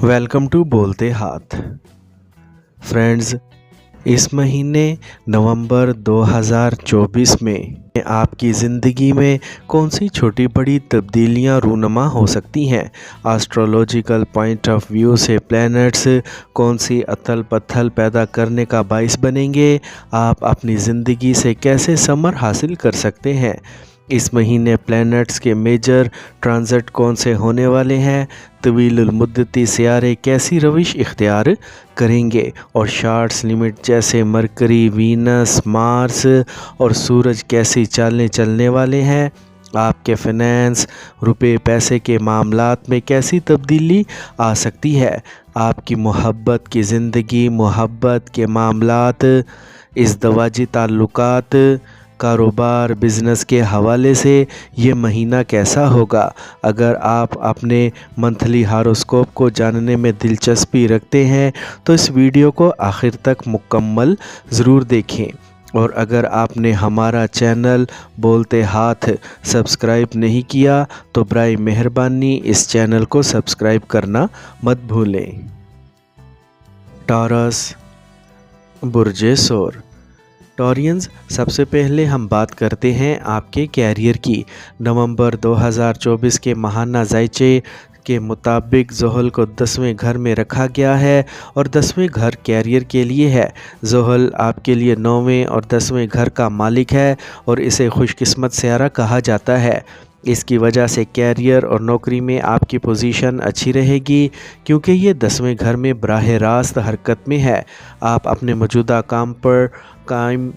Welcome to बोलते हाथ friends. इस महीने नवंबर 2024 में आपकी ज़िंदगी में कौन सी छोटी बड़ी तब्दीलियां रूनुमा हो सकती हैं। एस्ट्रोलॉजिकल पॉइंट ऑफ व्यू से प्लैनेट्स कौन सी अथल पथल पैदा करने का बाइस बनेंगे। आप अपनी ज़िंदगी से कैसे समर हासिल कर सकते हैं। इस महीने प्लैनेट्स के मेजर ट्रांजिट कौन से होने वाले हैं। तवीलुल मुद्दती सियारे कैसी रविश इख्तियार करेंगे और शार्ट्स लिमिट जैसे मरकरी, वीनस, मार्स और सूरज कैसी चालें चलने वाले हैं। आपके फाइनेंस, रुपए पैसे के मामलात में कैसी तब्दीली आ सकती है। आपकी मोहब्बत की ज़िंदगी, मोहब्बत के मामलात, इज़दवाजी ताल्लुकात, कारोबार, बिज़नेस के हवाले से ये महीना कैसा होगा। अगर आप अपने मंथली हॉरोस्कोप को जानने में दिलचस्पी रखते हैं तो इस वीडियो को आखिर तक मुकम्मल ज़रूर देखें। और अगर आपने हमारा चैनल बोलते हाथ सब्सक्राइब नहीं किया तो बराए मेहरबानी इस चैनल को सब्सक्राइब करना मत भूलें। टॉरस, बुर्जे सोर। टॉरियंस, सबसे पहले हम बात करते हैं आपके कैरियर की। नवंबर 2024 के माहाना जायचे के मुताबिक ज़ोहल को 10वें घर में रखा गया है और 10वें घर कैरियर के लिए है। ज़ोहल आपके लिए 9वें और 10वें घर का मालिक है और इसे खुशकिस्मत सियारा कहा जाता है। इसकी वजह से कैरियर और नौकरी में आपकी पोजीशन अच्छी रहेगी क्योंकि ये 10वें घर में बराह रास्त हरकत में है। आप अपने मौजूदा काम पर कायम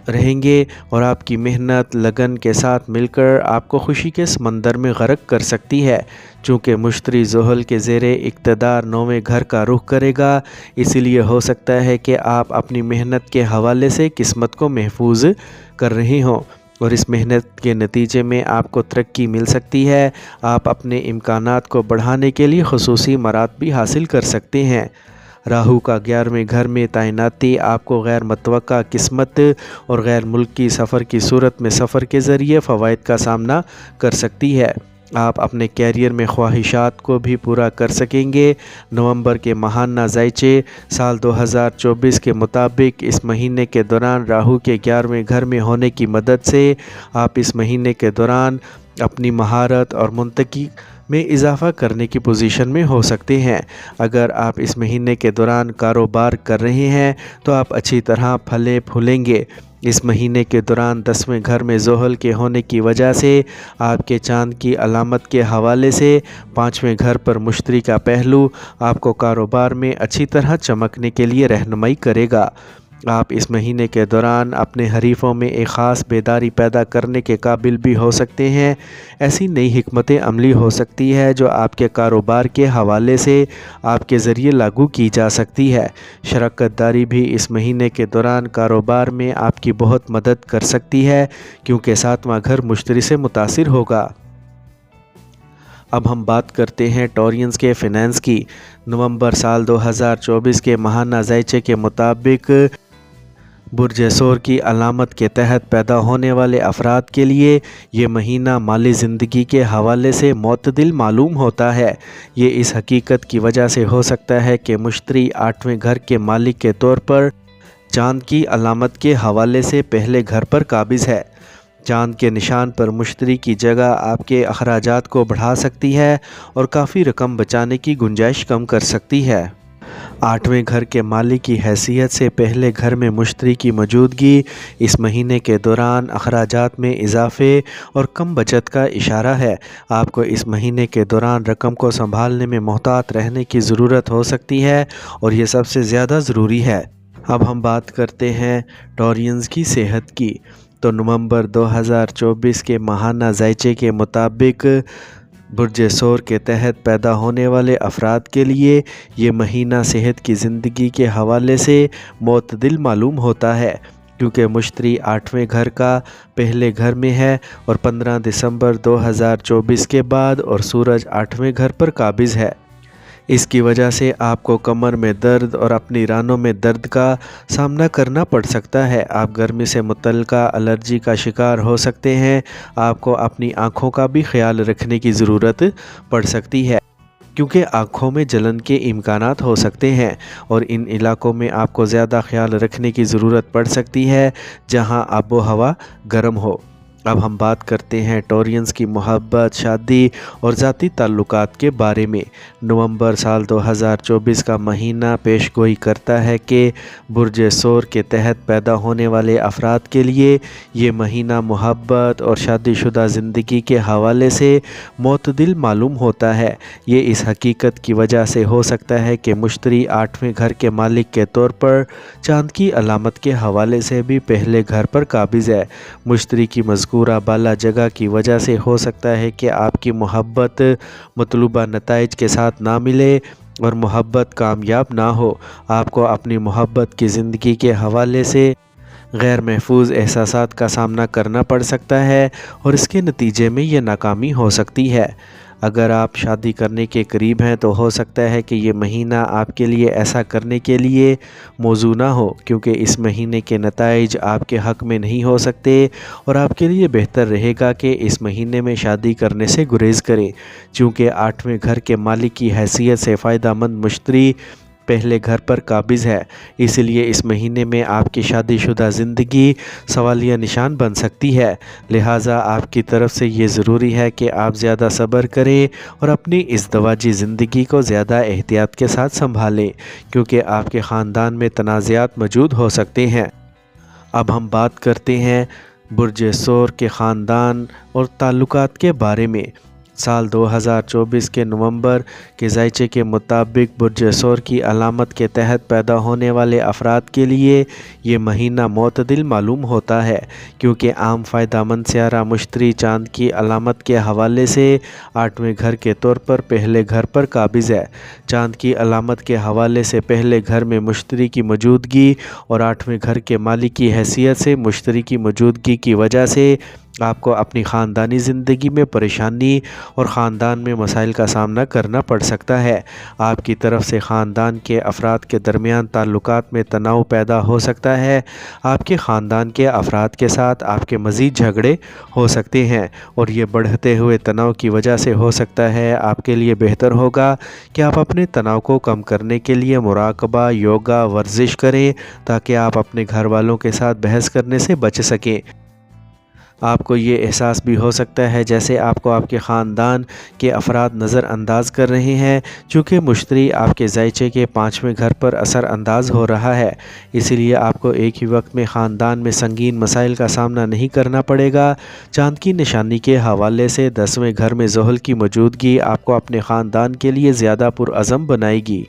रहेंगे और आपकी मेहनत लगन के साथ मिलकर आपको खुशी के समंदर में गर्क कर सकती है। चूँकि मुश्तरी ज़ोहल के ज़ेरे इक़्तिदार 9वें घर का रुख करेगा, इसीलिए हो सकता है कि आप अपनी मेहनत के हवाले से किस्मत को महफूज कर रहे हों और इस मेहनत के नतीजे में आपको तरक्की मिल सकती है। आप अपने इम्कानात को बढ़ाने के लिए खुसूसी मरात भी हासिल कर सकते हैं। राहु का 11वें घर में तैनाती आपको गैर मुतवक्का किस्मत और गैर मुल्की सफ़र की सूरत में सफ़र के ज़रिए फ़वाइद का सामना कर सकती है। आप अपने कैरियर में ख्वाहिशात को भी पूरा कर सकेंगे। नवंबर के माहाना जायचे साल 2024 के मुताबिक इस महीने के दौरान राहु के 11वें घर में होने की मदद से आप इस महीने के दौरान अपनी महारत और मुंतकी में इजाफ़ा करने की पोजीशन में हो सकते हैं। अगर आप इस महीने के दौरान कारोबार कर रहे हैं तो आप अच्छी तरह फले फूलेंगे। इस महीने के दौरान 10वें घर में ज़ोहल के होने की वजह से आपके चांद की अलामत के हवाले से 5वें घर पर मुश्तरी का पहलू आपको कारोबार में अच्छी तरह चमकने के लिए रहनुमाई करेगा। आप इस महीने के दौरान अपने हरीफ़ों में एक ख़ास बेदारी पैदा करने के काबिल भी हो सकते हैं। ऐसी नई हिकमत अमली हो सकती है जो आपके कारोबार के हवाले से आपके ज़रिए लागू की जा सकती है। शराकत दारी भी इस महीने के दौरान कारोबार में आपकी बहुत मदद कर सकती है क्योंकि 7वां घर मुश्तरी से मुतासिर होगा। अब हम बात करते हैं टॉरियंस के फाइनेंस की। नवंबर साल 2024 के माहाना जायचे के मुताबिक बुर्ज सोर की अलामत के तहत पैदा होने वाले अफराद के लिए ये महीना माली ज़िंदगी के हवाले से मोतदिल मालूम होता है। ये इस हकीकत की वजह से हो सकता है कि मुश्तरी 8वें घर के मालिक के तौर पर चाँद की अलामत के हवाले से पहले घर पर काबिज़ है। चाँद के निशान पर मुश्तरी की जगह आपके अखराजात को बढ़ा सकती है और काफ़ी रकम बचाने की गुंजाइश कम कर सकती है। 8वें घर के मालिक की हैसियत से पहले घर में मुश्तरी की मौजूदगी इस महीने के दौरान अखराजात में इजाफ़े और कम बचत का इशारा है। आपको इस महीने के दौरान रकम को संभालने में मोहतात रहने की ज़रूरत हो सकती है और ये सबसे ज़्यादा ज़रूरी है। अब हम बात करते हैं टॉरियंस की सेहत की। तो नवंबर 2024 के माहाना जायचे के मुताबिक बुर्ज सोर के तहत पैदा होने वाले अफराद के लिए ये महीना सेहत की ज़िंदगी के हवाले से मोतदिल मालूम होता है क्योंकि मुश्तरी 8वें घर का पहले घर में है और 15 दिसंबर 2024 के बाद और सूरज 8वें घर पर काबिज़ है। इसकी वजह से आपको कमर में दर्द और अपनी रानों में दर्द का सामना करना पड़ सकता है। आप गर्मी से मुतल्लिका एलर्जी का शिकार हो सकते हैं। आपको अपनी आँखों का भी ख्याल रखने की ज़रूरत पड़ सकती है। क्योंकि आँखों में जलन के इम्कानात हो सकते हैं और इन इलाकों में आपको ज़्यादा ख्याल रखने की ज़रूरत पड़ सकती है जहां आबो हवा गर्म हो। अब हम बात करते हैं टॉरियंस की मोहब्बत, शादी और ज़ाती ताल्लुकात के बारे में। नवंबर साल 2024 का महीना पेशगोई करता है कि बुर्ज सोर के तहत पैदा होने वाले अफराद के लिए ये महीना मोहब्बत और शादीशुदा ज़िंदगी के हवाले से मोतदिल मालूम होता है। ये इस हकीकत की वजह से हो सकता है कि मुश्तरी 8वें घर के मालिक के तौर पर चांद की अलामत के हवाले से भी पहले घर पर काबिज़ है। मुश्तरी की मज़कूरा बाला जगह की वजह से हो सकता है कि आपकी मोहब्बत मतलूबा नताइज के साथ ना मिले और मोहब्बत कामयाब ना हो। आपको अपनी मोहब्बत की ज़िंदगी के हवाले से गैर महफूज एहसासात का सामना करना पड़ सकता है और इसके नतीजे में ये नाकामी हो सकती है। अगर आप शादी करने के करीब हैं तो हो सकता है कि ये महीना आपके लिए ऐसा करने के लिए मौजू ना हो, क्योंकि इस महीने के नताइज आपके हक़ में नहीं हो सकते और आपके लिए बेहतर रहेगा कि इस महीने में शादी करने से गुरेज़ करें। चूँकि 8वें घर के मालिक की हैसियत से फ़ायदेमंद मुश्तरी पहले घर पर काबिज़ है, इसलिए इस महीने में आपकी शादीशुदा ज़िंदगी सवालिया निशान बन सकती है। लिहाजा आपकी तरफ से ये ज़रूरी है कि आप ज़्यादा सब्र करें और अपनी इज़दवाजी ज़िंदगी को ज़्यादा एहतियात के साथ संभालें, क्योंकि आपके ख़ानदान में तनाज़ात मौजूद हो सकते हैं। अब हम बात करते हैं बुर्ज सोर के ख़ानदान और ताल्लुकात के बारे में। साल 2024 के नवंबर के ज़ायचे के मुताबिक बुर्ज सोर की अलामत के तहत पैदा होने वाले अफराद के लिए ये महीना मोतदिल मालूम होता है, क्योंकि आम फ़ायदेमंद सियारा मुश्तरी चाँद की अलामत के हवाले से 8वें घर के तौर पर पहले घर पर काबिज़ है। चाँद की अलामत के हवाले से पहले घर में मुश्तरी की मौजूदगी और 8वें घर के मालिक की हैसियत से मुश्तरी की मौजूदगी की वजह से आपको अपनी ख़ानदानी ज़िंदगी में परेशानी और ख़ानदान में मसाइल का सामना करना पड़ सकता है। आपकी तरफ से ख़ानदान के अफराद के दरमियान ताल्लुकात में तनाव पैदा हो सकता है। आपके ख़ानदान के अफराद के साथ आपके मज़ीद झगड़े हो सकते हैं और ये बढ़ते हुए तनाव की वजह से हो सकता है आपके लिए बेहतर होगा कि आप अपने तनाव को कम करने के लिए मुराक़बा, योगा, वर्जिश करें, ताकि आप अपने घर वालों के साथ बहस करने से बच सकें। आपको ये एहसास भी हो सकता है जैसे आपको आपके ख़ानदान के अफराद नज़र अंदाज कर रहे हैं, चूँकि मुश्तरी आपके ज़ायचे के 5वें घर पर असर अंदाज हो रहा है। इसीलिए आपको एक ही वक्त में ख़ानदान में संगीन मसाइल का सामना नहीं करना पड़ेगा। चाँद की निशानी के हवाले से 10वें घर में ज़ोहल की मौजूदगी आपको अपने ख़ानदान के लिए ज़्यादा पुरअज़म बनाएगी।